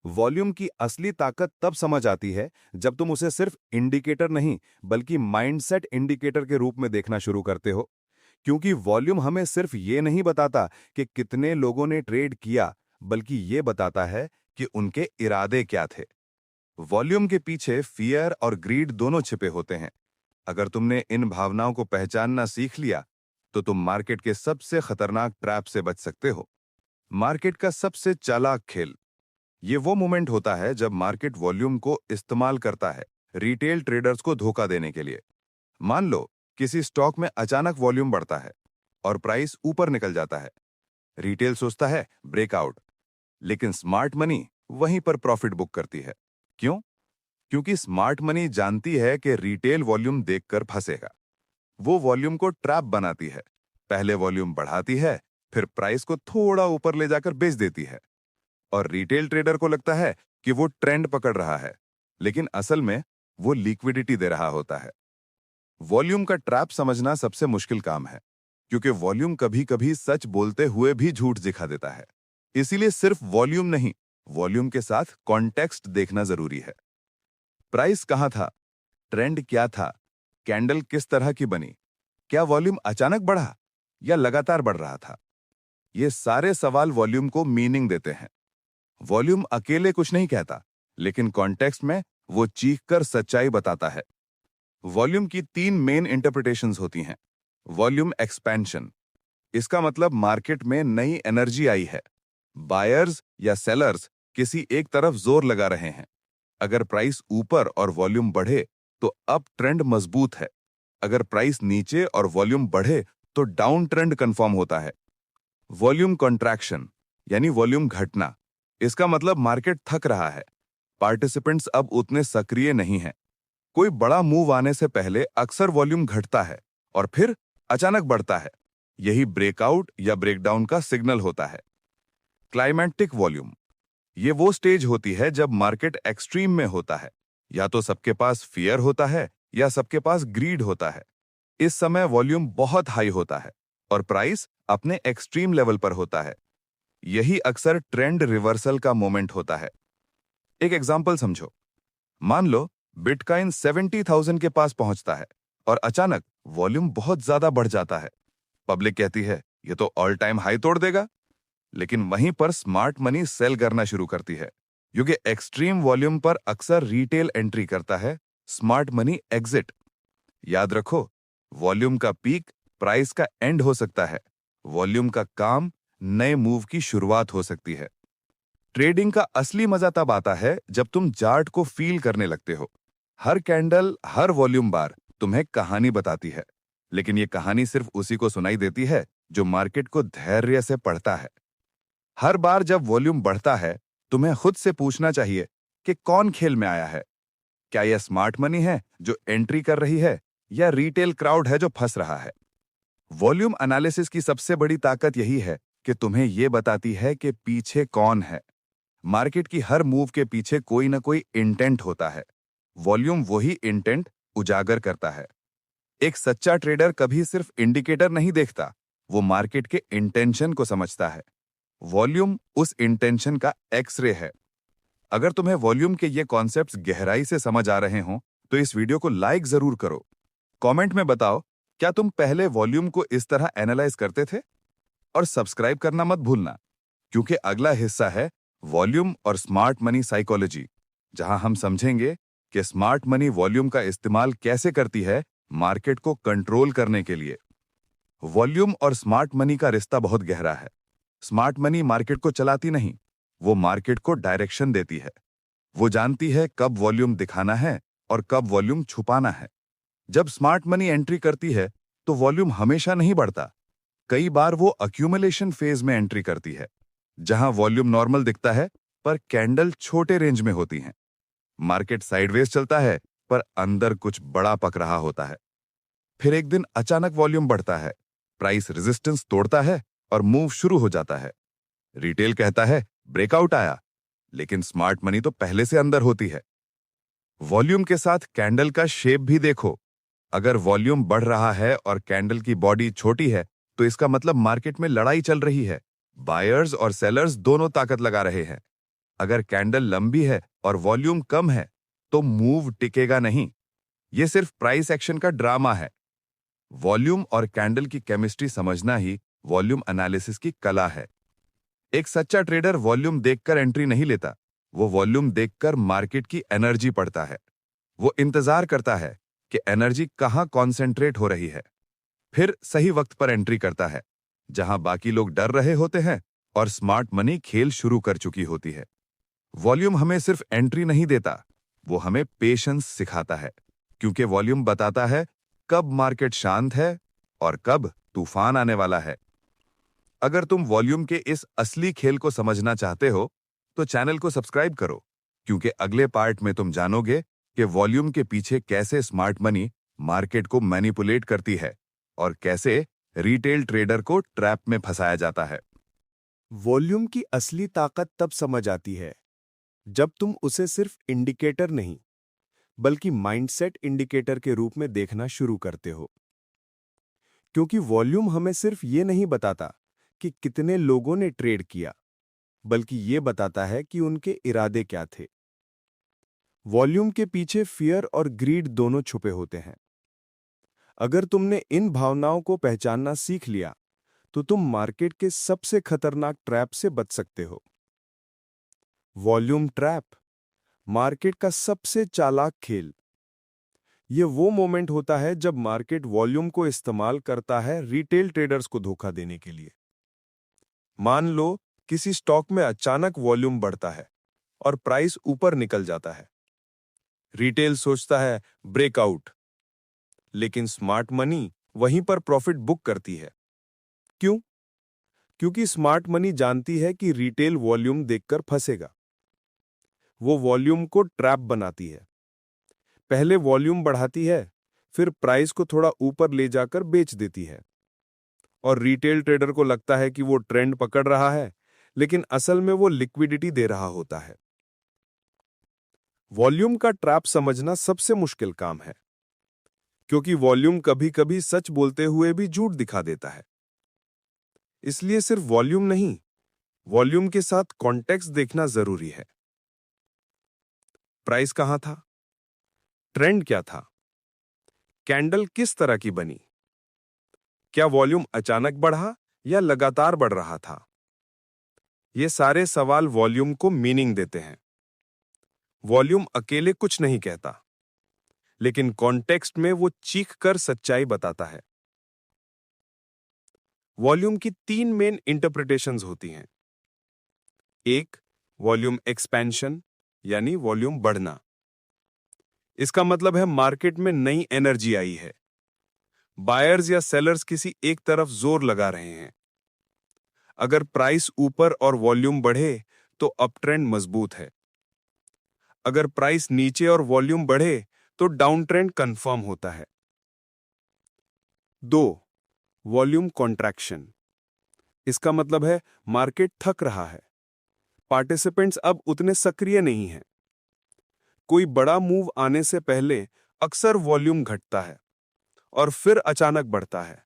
Volume की असली ताकत तब समझ आती है जब तुम उसे सिर्फ इंडिकेटर नहीं बल्कि माइंडसेट इंडिकेटर के रूप में देखना शुरू करते हो। क्योंकि वॉल्यूम हमें सिर्फ ये नहीं बताता कि कितने लोगों ने ट्रेड किया, बल्कि ये बताता है कि उनके इरादे क्या थे। वॉल्यूम के पीछे फियर और ग्रीड दोनों छिपे होते हैं। अगर तुमने इन भावनाओं को पहचानना सीख लिया, तो तुम मार्केट के सबसे खतरनाक ट्रैप से बच सकते हो। मार्केट का सबसे चालाक खेल ये वो मोमेंट होता है जब मार्केट वॉल्यूम को इस्तेमाल करता है रिटेल ट्रेडर्स को धोखा देने के लिए। मान लो किसी स्टॉक में अचानक वॉल्यूम बढ़ता है और प्राइस ऊपर निकल जाता है। रिटेल सोचता है ब्रेकआउट, लेकिन स्मार्ट मनी वहीं पर प्रॉफिट बुक करती है। क्यों? क्योंकि स्मार्ट मनी जानती है कि रिटेल वॉल्यूम देखकर फंसेगा। वो वॉल्यूम को ट्रैप बनाती है, पहले वॉल्यूम बढ़ाती है, फिर प्राइस को थोड़ा ऊपर ले जाकर बेच देती है। और रिटेल ट्रेडर को लगता है कि वो ट्रेंड पकड़ रहा है, लेकिन असल में वो लिक्विडिटी दे रहा होता है। वॉल्यूम का ट्रैप समझना सबसे मुश्किल काम है, क्योंकि वॉल्यूम कभी-कभी सच बोलते हुए भी झूठ दिखा देता है। इसीलिए सिर्फ वॉल्यूम नहीं, वॉल्यूम के साथ कॉन्टेक्स्ट देखना जरूरी है। प्राइस कहां था? ट्रेंड क्या था? कैंडल किस तरह की बनी? क्या वॉल्यूम अचानक बढ़ा या लगातार बढ़ रहा था? ये सारे सवाल वॉल्यूम को मीनिंग देते हैं। वॉल्यूम अकेले कुछ नहीं कहता, लेकिन कॉन्टेक्स्ट में वो चीखकर सच्चाई बताता है। वॉल्यूम की तीन मेन इंटरप्रिटेशंस होती हैं। वॉल्यूम एक्सपेंशन, इसका मतलब मार्केट में नई एनर्जी आई है। बायर्स या सेलर्स किसी एक तरफ जोर लगा रहे हैं। अगर प्राइस ऊपर और वॉल्यूम बढ़े तो अप ट्रेंड मजबूत है। अगर प्राइस नीचे और वॉल्यूम बढ़े तो डाउन ट्रेंड कंफर्म होता है। वॉल्यूम कॉन्ट्रैक्शन यानी वॉल्यूम घटना, इसका मतलब मार्केट थक रहा है। पार्टिसिपेंट्स अब उतने सक्रिय नहीं हैं। कोई बड़ा मूव आने से पहले अक्सर वॉल्यूम घटता है और फिर अचानक बढ़ता है। यही ब्रेकआउट या ब्रेकडाउन का सिग्नल होता है। क्लाइमैटिक वॉल्यूम, ये वो स्टेज होती है जब मार्केट एक्सट्रीम में होता है। या तो सबके पास फियर होता है या सबके पास ग्रीड होता है। इस समय वॉल्यूम बहुत हाई होता है और प्राइस अपने एक्सट्रीम लेवल पर होता है। यही अक्सर ट्रेंड रिवर्सल का मोमेंट होता है। एक एग्जांपल समझो। मान लो बिटकॉइन 70,000 के पास पहुंचता है और अचानक वॉल्यूम बहुत ज्यादा बढ़ जाता है। पब्लिक कहती है ये तो ऑल टाइम हाई तोड़ देगा, लेकिन वहीं पर स्मार्ट मनी सेल करना शुरू करती है, क्योंकि एक्सट्रीम वॉल्यूम पर अक्सर रिटेल एंट्री करता है, स्मार्ट मनी एग्जिट। याद रखो, वॉल्यूम का पीक प्राइस का एंड हो सकता है। वॉल्यूम का काम नए मूव की शुरुआत हो सकती है। ट्रेडिंग का असली मजा तब आता है जब तुम चार्ट को फील करने लगते हो। हर कैंडल, हर वॉल्यूम बार तुम्हें कहानी बताती है, लेकिन ये कहानी सिर्फ उसी को सुनाई देती है जो मार्केट को धैर्य से पढ़ता है। हर बार जब वॉल्यूम बढ़ता है, तुम्हें खुद से पूछना चाहिए कि कौन खेल में आया है। क्या यह स्मार्ट मनी है जो एंट्री कर रही है या रिटेल क्राउड है जो फंस रहा है? वॉल्यूम एनालिसिस की सबसे बड़ी ताकत यही है कि तुम्हें यह बताती है कि पीछे कौन है। मार्केट की हर मूव के पीछे कोई ना कोई इंटेंट होता है। वॉल्यूम वही इंटेंट उजागर करता है। एक सच्चा ट्रेडर कभी सिर्फ इंडिकेटर नहीं देखता, वो मार्केट के इंटेंशन को समझता है। वॉल्यूम उस इंटेंशन का एक्सरे है। अगर तुम्हें वॉल्यूम के ये कॉन्सेप्ट्स गहराई से समझ आ रहे हों, तो इस वीडियो को लाइक जरूर करो। कमेंट में बताओ, क्या तुम पहले वॉल्यूम को इस तरह एनालाइज करते थे? और सब्सक्राइब करना मत भूलना, क्योंकि अगला हिस्सा है वॉल्यूम और स्मार्ट मनी साइकोलॉजी, जहां हम समझेंगे कि स्मार्ट मनी वॉल्यूम का इस्तेमाल कैसे करती है मार्केट को कंट्रोल करने के लिए। वॉल्यूम और स्मार्ट मनी का रिश्ता बहुत गहरा है। स्मार्ट मनी मार्केट को चलाती नहीं, वो मार्केट को डायरेक्शन देती है। वो जानती है कब वॉल्यूम दिखाना है और कब वॉल्यूम छुपाना है। जब स्मार्ट मनी एंट्री करती है तो वॉल्यूम हमेशा नहीं बढ़ता। कई बार वो अक्यूमुलेशन फेज में एंट्री करती है, जहां वॉल्यूम नॉर्मल दिखता है पर कैंडल छोटे रेंज में होती हैं। मार्केट साइडवेज चलता है पर अंदर कुछ बड़ा पक रहा होता है। फिर एक दिन अचानक वॉल्यूम बढ़ता है, प्राइस रेजिस्टेंस तोड़ता है और मूव शुरू हो जाता है। रिटेल कहता है ब्रेकआउट आया, लेकिन स्मार्ट मनी तो पहले से अंदर होती है। वॉल्यूम के साथ कैंडल का शेप भी देखो। अगर वॉल्यूम बढ़ रहा है और कैंडल की बॉडी छोटी है, तो इसका मतलब मार्केट में लड़ाई चल रही है। बायर्स और सेलर्स दोनों ताकत लगा रहे हैं। अगर कैंडल लंबी है और वॉल्यूम कम है तो मूव टिकेगा नहीं। यह सिर्फ प्राइस एक्शन का ड्रामा है। वॉल्यूम और कैंडल की केमिस्ट्री समझना ही वॉल्यूम एनालिसिस की कला है। एक सच्चा ट्रेडर वॉल्यूम देखकर एंट्री नहीं लेता, वो वॉल्यूम देखकर मार्केट की एनर्जी पढ़ता है। वो इंतजार करता है कि एनर्जी कहां कॉन्सेंट्रेट हो रही है, फिर सही वक्त पर एंट्री करता है, जहां बाकी लोग डर रहे होते हैं और स्मार्ट मनी खेल शुरू कर चुकी होती है। वॉल्यूम हमें सिर्फ एंट्री नहीं देता, वो हमें पेशेंस सिखाता है, क्योंकि वॉल्यूम बताता है कब मार्केट शांत है और कब तूफान आने वाला है। अगर तुम वॉल्यूम के इस असली खेल को समझना चाहते हो तो चैनल को सब्सक्राइब करो, क्योंकि अगले पार्ट में तुम जानोगे कि वॉल्यूम के पीछे कैसे स्मार्ट मनी मार्केट को मैनिपुलेट करती है और कैसे रिटेल ट्रेडर को ट्रैप में फंसाया जाता है। वॉल्यूम की असली ताकत तब समझ आती है जब तुम उसे सिर्फ इंडिकेटर नहीं बल्कि माइंडसेट इंडिकेटर के रूप में देखना शुरू करते हो। क्योंकि वॉल्यूम हमें सिर्फ ये नहीं बताता कि कितने लोगों ने ट्रेड किया, बल्कि ये बताता है कि उनके इरादे क्या थे। वॉल्यूम के पीछे फियर और ग्रीड दोनों छुपे होते हैं। अगर तुमने इन भावनाओं को पहचानना सीख लिया तो तुम मार्केट के सबसे खतरनाक ट्रैप से बच सकते हो। वॉल्यूम ट्रैप, मार्केट का सबसे चालाक खेल। यह वो मोमेंट होता है जब मार्केट वॉल्यूम को इस्तेमाल करता है रिटेल ट्रेडर्स को धोखा देने के लिए। मान लो किसी स्टॉक में अचानक वॉल्यूम बढ़ता है और प्राइस ऊपर निकल जाता है। रिटेल सोचता है ब्रेकआउट, लेकिन स्मार्ट मनी वहीं पर प्रॉफिट बुक करती है। क्यों? क्योंकि स्मार्ट मनी जानती है कि रिटेल वॉल्यूम देखकर फंसेगा। वो वॉल्यूम को ट्रैप बनाती है। पहले वॉल्यूम बढ़ाती है, फिर प्राइस को थोड़ा ऊपर ले जाकर बेच देती है। और रिटेल ट्रेडर को लगता है कि वो ट्रेंड पकड़ रहा है, लेकिन असल में वो लिक्विडिटी दे रहा होता है। वॉल्यूम का ट्रैप समझना सबसे मुश्किल काम है, क्योंकि वॉल्यूम कभी-कभी सच बोलते हुए भी झूठ दिखा देता है। इसलिए सिर्फ वॉल्यूम नहीं, वॉल्यूम के साथ कॉन्टेक्स्ट देखना जरूरी है। प्राइस कहां था? ट्रेंड क्या था? कैंडल किस तरह की बनी? क्या वॉल्यूम अचानक बढ़ा या लगातार बढ़ रहा था? ये सारे सवाल वॉल्यूम को मीनिंग देते हैं। वॉल्यूम अकेले कुछ नहीं कहता, लेकिन कॉन्टेक्स्ट में वो चीख कर सच्चाई बताता है। वॉल्यूम की 3 मेन इंटरप्रिटेशंस होती हैं। एक, वॉल्यूम एक्सपेंशन, यानी वॉल्यूम बढ़ना। इसका मतलब है मार्केट में नई एनर्जी आई है। बायर्स या सेलर्स किसी एक तरफ जोर लगा रहे हैं। अगर प्राइस ऊपर और वॉल्यूम बढ़े तो अपट्रेंड मजबूत है। अगर प्राइस नीचे और वॉल्यूम बढ़े तो डाउन ट्रेंड कंफर्म होता है। 2, वॉल्यूम कॉन्ट्रैक्शन। इसका मतलब है मार्केट थक रहा है। पार्टिसिपेंट्स अब उतने सक्रिय नहीं हैं। कोई बड़ा मूव आने से पहले अक्सर वॉल्यूम घटता है और फिर अचानक बढ़ता है।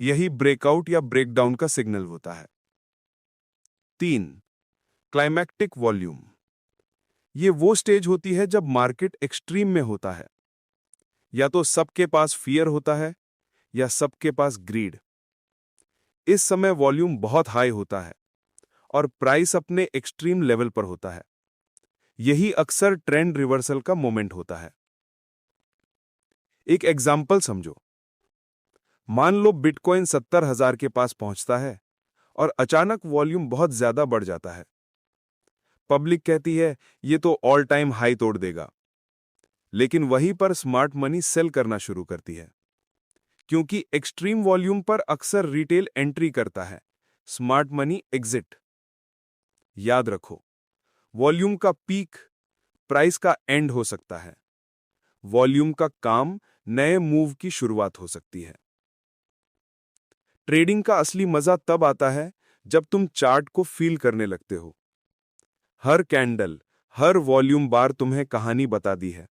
यही ब्रेकआउट या ब्रेकडाउन का सिग्नल होता है। 3, क्लाइमैक्टिक वॉल्यूम। ये वो स्टेज होती है जब मार्केट एक्सट्रीम में होता है। या तो सबके पास फियर होता है या सबके पास ग्रीड। इस समय वॉल्यूम बहुत हाई होता है और प्राइस अपने एक्सट्रीम लेवल पर होता है। यही अक्सर ट्रेंड रिवर्सल का मोमेंट होता है। एक एग्जाम्पल समझो। मान लो बिटकॉइन 70,000 के पास पहुंचता है और अचानक वॉल्यूम बहुत ज्यादा बढ़ जाता है। पब्लिक कहती है ये तो ऑल टाइम हाई तोड़ देगा, लेकिन वहीं पर स्मार्ट मनी सेल करना शुरू करती है, क्योंकि एक्सट्रीम वॉल्यूम पर अक्सर रिटेल एंट्री करता है, स्मार्ट मनी एग्जिट। याद रखो, वॉल्यूम का पीक प्राइस का एंड हो सकता है। वॉल्यूम का काम नए मूव की शुरुआत हो सकती है। ट्रेडिंग का असली मजा तब आता है जब तुम चार्ट को फील करने लगते हो। हर कैंडल, हर वॉल्यूम बार तुम्हें कहानी बता दी है,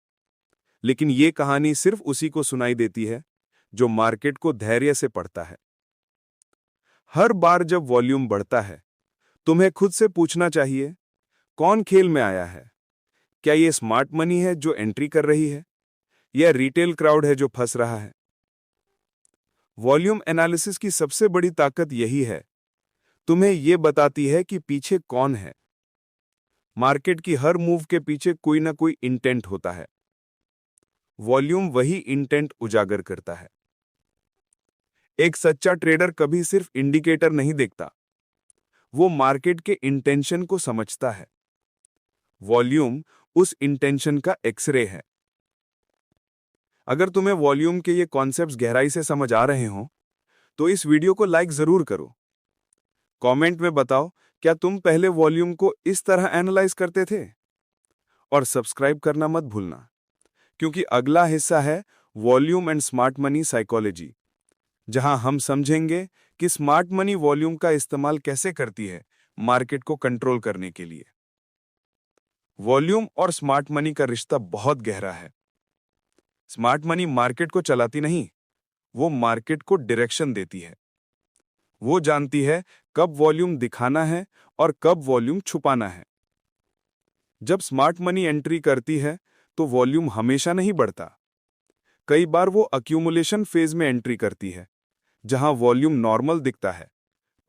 लेकिन ये कहानी सिर्फ उसी को सुनाई देती है जो मार्केट को धैर्य से पढ़ता है। हर बार जब वॉल्यूम बढ़ता है, तुम्हें खुद से पूछना चाहिए, कौन खेल में आया है? क्या ये स्मार्ट मनी है जो एंट्री कर रही है, या रिटेल क्राउड है जो फंस रहा है? वॉल्यूम एनालिसिस की सबसे बड़ी ताकत यही है, तुम्हें ये बताती है कि पीछे कौन है। मार्केट की हर मूव के पीछे कोई ना कोई इंटेंट होता है। वॉल्यूम वही इंटेंट उजागर करता है। एक सच्चा ट्रेडर कभी सिर्फ इंडिकेटर नहीं देखता, वो मार्केट के इंटेंशन को समझता है। वॉल्यूम उस इंटेंशन का एक्सरे है। अगर तुम्हें वॉल्यूम के ये कॉन्सेप्ट्स गहराई से समझ आ रहे हो, तो इस वीडियो को लाइक जरूर करो। कमेंट में बताओ, क्या तुम पहले वॉल्यूम को इस तरह एनालाइज करते थे? और सब्सक्राइब करना मत भूलना, क्योंकि अगला हिस्सा है volume and smart money psychology, जहां हम समझेंगे कि स्मार्ट मनी वॉल्यूम का इस्तेमाल कैसे करती है मार्केट को कंट्रोल करने के लिए। वॉल्यूम और स्मार्ट मनी का रिश्ता बहुत गहरा है। स्मार्ट मनी मार्केट को चलाती नहीं, वो मार्केट को डायरेक्शन देती है। वो जानती है कब वॉल्यूम दिखाना है और कब वॉल्यूम छुपाना है। जब स्मार्ट मनी एंट्री करती है तो वॉल्यूम हमेशा नहीं बढ़ता। कई बार वो अक्यूमुलेशन फेज में एंट्री करती है, जहां वॉल्यूम नॉर्मल दिखता है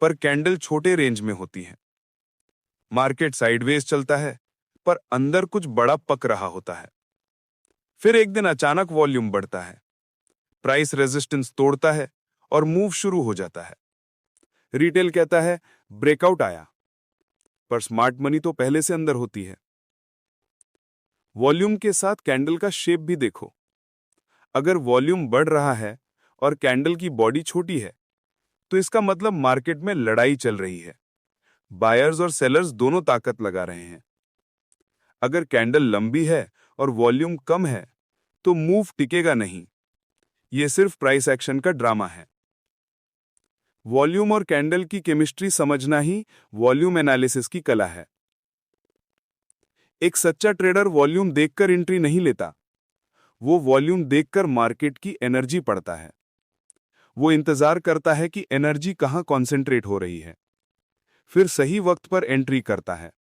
पर कैंडल छोटे रेंज में होती है। मार्केट साइडवेज चलता है पर अंदर कुछ बड़ा पक रहा होता है। फिर एक दिन अचानक वॉल्यूम बढ़ता है, प्राइस रेजिस्टेंस तोड़ता है और मूव शुरू हो जाता है। रिटेल कहता है ब्रेकआउट आया, पर स्मार्ट मनी तो पहले से अंदर होती है। वॉल्यूम के साथ कैंडल का शेप भी देखो। अगर वॉल्यूम बढ़ रहा है और कैंडल की बॉडी छोटी है, तो इसका मतलब मार्केट में लड़ाई चल रही है। बायर्स और सेलर्स दोनों ताकत लगा रहे हैं। अगर कैंडल लंबी है और वॉल्यूम कम है, तो मूव टिकेगा नहीं। यह सिर्फ प्राइस एक्शन का ड्रामा है। वॉल्यूम और कैंडल की केमिस्ट्री समझना ही वॉल्यूम एनालिसिस की कला है। एक सच्चा ट्रेडर वॉल्यूम देखकर एंट्री नहीं लेता, वो वॉल्यूम देखकर मार्केट की एनर्जी पढ़ता है। वो इंतजार करता है कि एनर्जी कहां कॉन्सेंट्रेट हो रही है, फिर सही वक्त पर एंट्री करता है,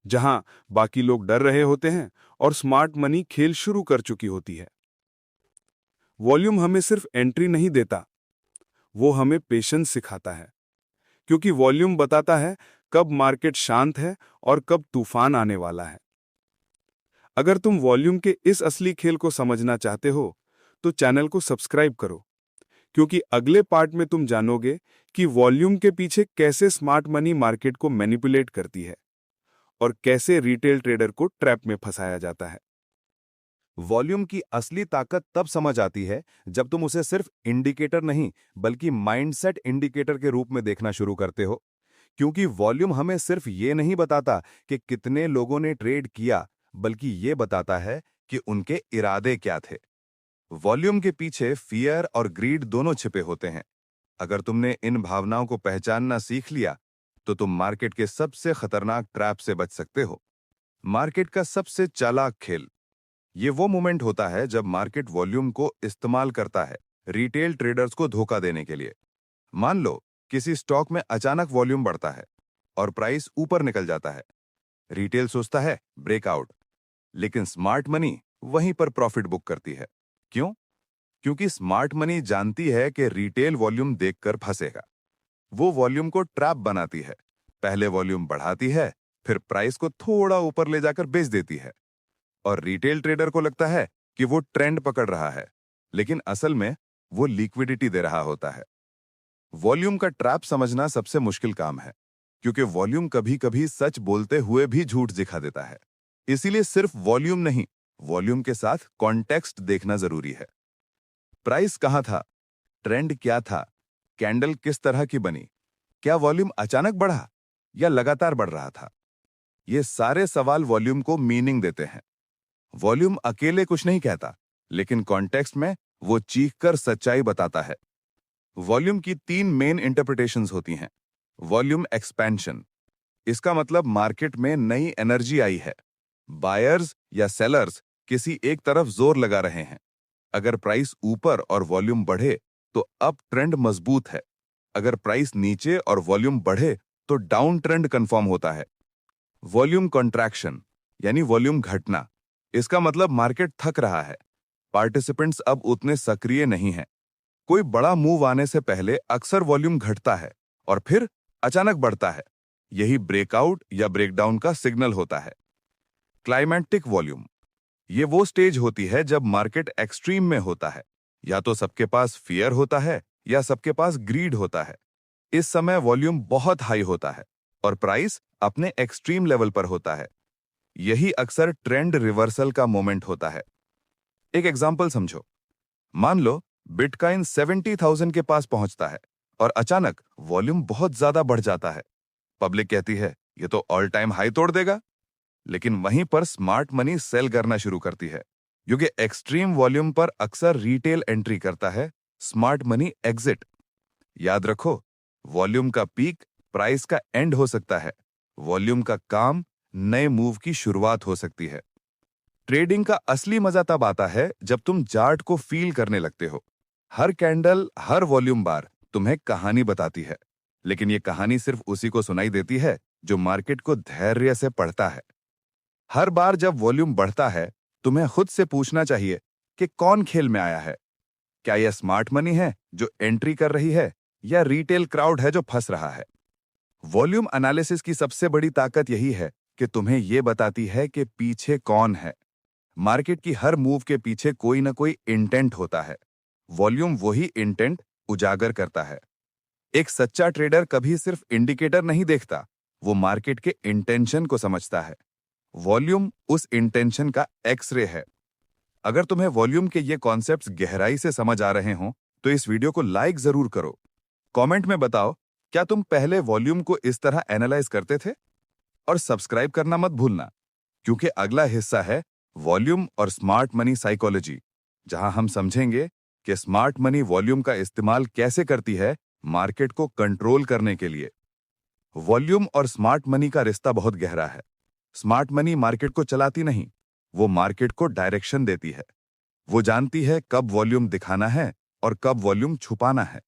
जहां बाकी लोग डर रहे होते हैं और स्मार्ट मनी खेल शुरू कर चुकी होती है। वॉल्यूम हमें सिर्फ एंट्री नहीं देता, वो हमें पेशेंस सिखाता है, क्योंकि वॉल्यूम बताता है कब मार्केट शांत है और कब तूफान आने वाला है। अगर तुम वॉल्यूम के इस असली खेल को समझना चाहते हो, तो चैनल को सब्सक्राइब करो, क्योंकि अगले पार्ट में तुम जानोगे कि वॉल्यूम के पीछे कैसे स्मार्ट मनी मार्केट को मैनिपुलेट करती है और कैसे रिटेल ट्रेडर को ट्रैप में फंसाया जाता है। वॉल्यूम की असली ताकत तब समझ आती है जब तुम उसे सिर्फ इंडिकेटर नहीं बल्कि माइंडसेट इंडिकेटर के रूप में देखना शुरू करते हो, क्योंकि वॉल्यूम हमें सिर्फ ये नहीं बताता कि कितने लोगों ने ट्रेड किया, बल्कि ये बताता है कि उनके इरादे क्या थे। वॉल्यूम के पीछे फियर और ग्रीड दोनों छिपे होते हैं। अगर तुमने इन भावनाओं को पहचानना सीख लिया, तो तुम मार्केट के सबसे खतरनाक ट्रैप से बच सकते हो। मार्केट का सबसे चालाक खेल ये वो मोमेंट होता है जब मार्केट वॉल्यूम को इस्तेमाल करता है रिटेल ट्रेडर्स को धोखा देने के लिए। मान लो किसी स्टॉक में अचानक वॉल्यूम बढ़ता है और प्राइस ऊपर निकल जाता है। रिटेल सोचता है ब्रेकआउट, लेकिन स्मार्ट मनी वहीं पर प्रॉफिट बुक करती है। क्यों? क्योंकि स्मार्ट मनी जानती है कि रिटेल वॉल्यूम देखकर फंसेगा। वो वॉल्यूम को ट्रैप बनाती है, पहले वॉल्यूम बढ़ाती है, फिर प्राइस को थोड़ा ऊपर ले जाकर बेच देती है। और रिटेल ट्रेडर को लगता है कि वो ट्रेंड पकड़ रहा है, लेकिन असल में वो लिक्विडिटी दे रहा होता है। वॉल्यूम का ट्रैप समझना सबसे मुश्किल काम है, क्योंकि वॉल्यूम कभी-कभी सच बोलते हुए भी झूठ दिखा देता है। इसीलिए सिर्फ वॉल्यूम नहीं, वॉल्यूम के साथ कॉन्टेक्स्ट देखना जरूरी है। प्राइस कहां था, ट्रेंड क्या था, कैंडल किस तरह की बनी, क्या वॉल्यूम अचानक बढ़ा या लगातार बढ़ रहा था। ये सारे सवाल वॉल्यूम को मीनिंग देते हैं। वॉल्यूम अकेले कुछ नहीं कहता, लेकिन कॉन्टेक्स्ट में वो चीखकर सच्चाई बताता है। वॉल्यूम की 3 मेन इंटरप्रिटेशंस होती हैं। वॉल्यूम एक्सपेंशन, इसका मतलब मार्केट में नई एनर्जी आई है। बायर्स या सेलर्स किसी एक तरफ जोर लगा रहे हैं। अगर प्राइस ऊपर और वॉल्यूम बढ़े तो अप ट्रेंड मजबूत है। अगर प्राइस नीचे और वॉल्यूम बढ़े तो डाउन ट्रेंड कंफर्म होता है। वॉल्यूम कॉन्ट्रैक्शन यानी वॉल्यूम घटना। इसका मतलब मार्केट थक रहा है, पार्टिसिपेंट्स अब उतने सक्रिय नहीं हैं। कोई बड़ा मूव आने से पहले अक्सर वॉल्यूम घटता है और फिर अचानक बढ़ता है। यही ब्रेकआउट या ब्रेकडाउन का सिग्नल होता है। क्लाइमैटिक वॉल्यूम ये वो स्टेज होती है जब मार्केट एक्सट्रीम में होता है। या तो सबके पास फियर होता है या सबके पास ग्रीड होता है। इस समय वॉल्यूम बहुत हाई होता है और प्राइस अपने एक्सट्रीम लेवल पर होता है। यही अक्सर ट्रेंड रिवर्सल का मोमेंट होता है। एक एग्जांपल समझो। मान लो बिटकॉइन 70,000 के पास पहुंचता है और अचानक वॉल्यूम बहुत ज्यादा बढ़ जाता है। पब्लिक कहती है ये तो ऑल टाइम हाई तोड़ देगा। लेकिन वहीं पर स्मार्ट मनी सेल करना शुरू करती है, क्योंकि एक्सट्रीम वॉल्यूम पर अक्सर रिटेल एंट्री करता है, स्मार्ट मनी एग्जिट। याद रखो, वॉल्यूम का पीक प्राइस का एंड हो सकता है। वॉल्यूम का काम नए मूव की शुरुआत हो सकती है। ट्रेडिंग का असली मजा तब आता है जब तुम चार्ट को फील करने लगते हो। हर कैंडल, हर वॉल्यूम बार तुम्हें कहानी बताती है, लेकिन ये कहानी सिर्फ उसी को सुनाई देती है जो मार्केट को धैर्य से पढ़ता है। हर बार जब वॉल्यूम बढ़ता है, तुम्हें खुद से पूछना चाहिए कि कौन खेल में आया है। क्या यह स्मार्ट मनी है जो एंट्री कर रही है या रिटेल क्राउड है जो फंस रहा है। वॉल्यूम एनालिसिस की सबसे बड़ी ताकत यही है कि तुम्हें यह बताती है कि पीछे कौन है। मार्केट की हर मूव के पीछे कोई ना कोई इंटेंट होता है। वॉल्यूम वही इंटेंट उजागर करता है। एक सच्चा ट्रेडर कभी सिर्फ इंडिकेटर नहीं देखता, वो मार्केट के इंटेंशन को समझता है। वॉल्यूम उस इंटेंशन का एक्सरे है। अगर तुम्हें वॉल्यूम के ये कॉन्सेप्ट्स गहराई से समझ आ रहे हों, तो इस वीडियो को लाइक जरूर करो। कमेंट में बताओ, क्या तुम पहले वॉल्यूम को इस तरह एनालाइज करते थे? और सब्सक्राइब करना मत भूलना, क्योंकि अगला हिस्सा है वॉल्यूम और स्मार्ट मनी साइकोलॉजी, जहां हम समझेंगे कि स्मार्ट मनी वॉल्यूम का इस्तेमाल कैसे करती है मार्केट को कंट्रोल करने के लिए। वॉल्यूम और स्मार्ट मनी का रिश्ता बहुत गहरा है। स्मार्ट मनी मार्केट को चलाती नहीं, वो मार्केट को डायरेक्शन देती है। वो जानती है कब वॉल्यूम दिखाना है और कब वॉल्यूम छुपाना है।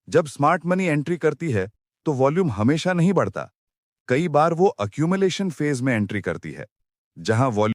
जब स्मार्ट मनी एंट्री करती है तो वॉल्यूम हमेशा नहीं बढ़ता। कई बार वो अक्यूमुलेशन फेज में एंट्री करती है, जहां वॉल्यूम